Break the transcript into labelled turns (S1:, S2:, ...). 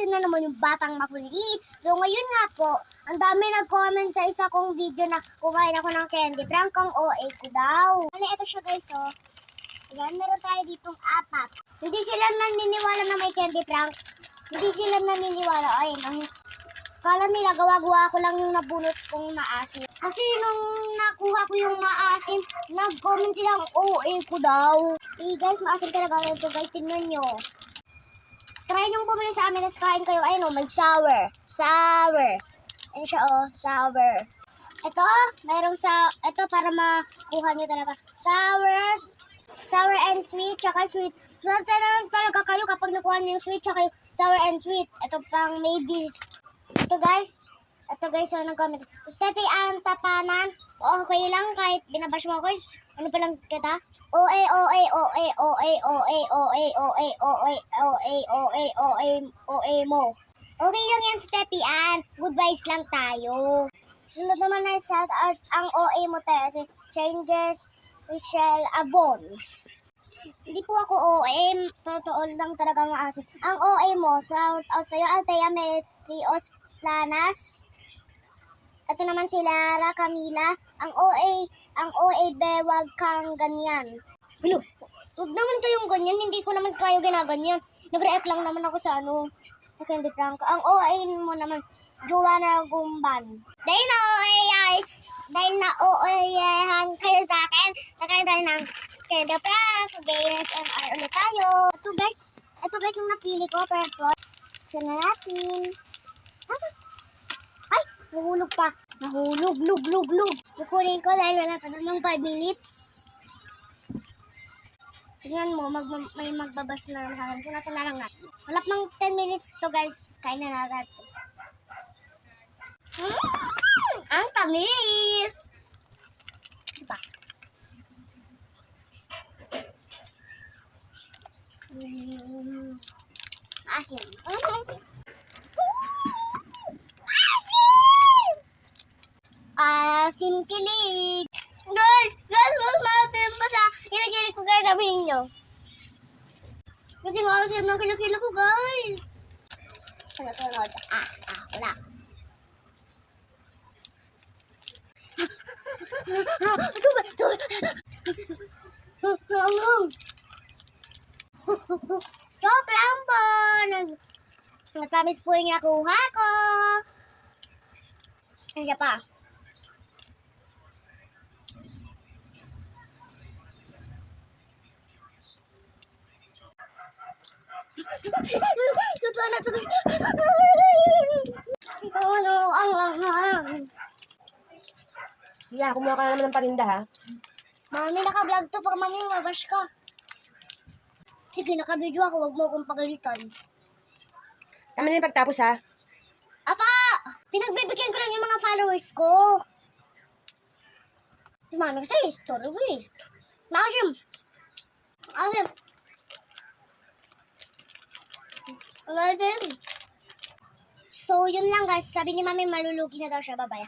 S1: akin na naman yung batang makulit. So ngayon nga po, ang dami nag-comment sa isa kong video na kumain ako ng candy. Prank ang OA ko daw. Ano, ito siya guys, oh. Ayan, meron tayo ditong 4. Hindi sila naniniwala na may candy prank. Hindi sila naniniwala. Ayun, kala nila gawa-gawa ko lang yung nabunot kong maasim. Kasi nung nakuha ko yung maasim, nag-comment silang OA ko daw. Eh guys, maasim talaga ito guys. Tingnan nyo. Try nyo bumili sa amin, nas kain kayo. Ayun o, may sour. Sour. Ayun siya o, sour. Ito, mayroong ito para makuha nyo talaga. Sour and sweet, tsaka sweet. Talaga kayo kapag nakuha nyo yung sweet, tsaka yung sour and sweet. Ito pang maybes. Ito guys, ang nag-comment. Steffi, ang tapanan. Okay lang kahit binabash mo ako. Ano pa lang kita? OA mo. Okay lang yan, Steffi, good vibes lang tayo. Sunod naman na shout out ang OA mo tayo. Si Changes Michelle Abons. Hindi po ako OA, totoo lang talaga maasim. Ang OA mo, shout out sa'yo, Althea Rios Planas. Ito naman si Lara Camila. Ang OA be, wag kang ganyan. Hello, wag naman kayong ganyan, hindi ko naman kayo ginaganyan. Nag-react lang naman ako sa sa candy prank. Ang OA mo naman, Joanna Gumban. Dahil na OA-han kayo sa akin, nakain tayo ng candy prank. BSMR ulit tayo. Ito guys yung napili ko, purple. Siya na natin. Ay, nahulog pa. Nahulog, lug. Kukunin ko dahil wala pa namang 5 minutes. Tingnan mo, may magbabas na sa akin. Kung nasa na lang natin. Wala pang 10 minutes to guys. Kain na natin. Ang tamis! Diba? Asin. Asin kilig! Guys, mas matin pa sa kilig ko guys, sabihin nyo. Kasi maasim ng kilig ko guys. Sunod. Wala. Joke lang po. Natamis po yung nakuha ko. Nandiyan pa. Totoo na ito.
S2: Yeah, kumuha ka na naman ng paninda, ha?
S1: Mami, naka-vlog to. Pag mami, mabash ka. Sige, naka-video ako. Huwag mo akong pagalitan.
S2: Tama na yung pagtapos, ha?
S1: Apa! Pinagbibigyan ko lang yung mga followers ko. Si mami kasi, story ko eh. Maasim. Agatin. So, yun lang guys. Sabi ni mami, malulugi na daw siya. Bye-bye.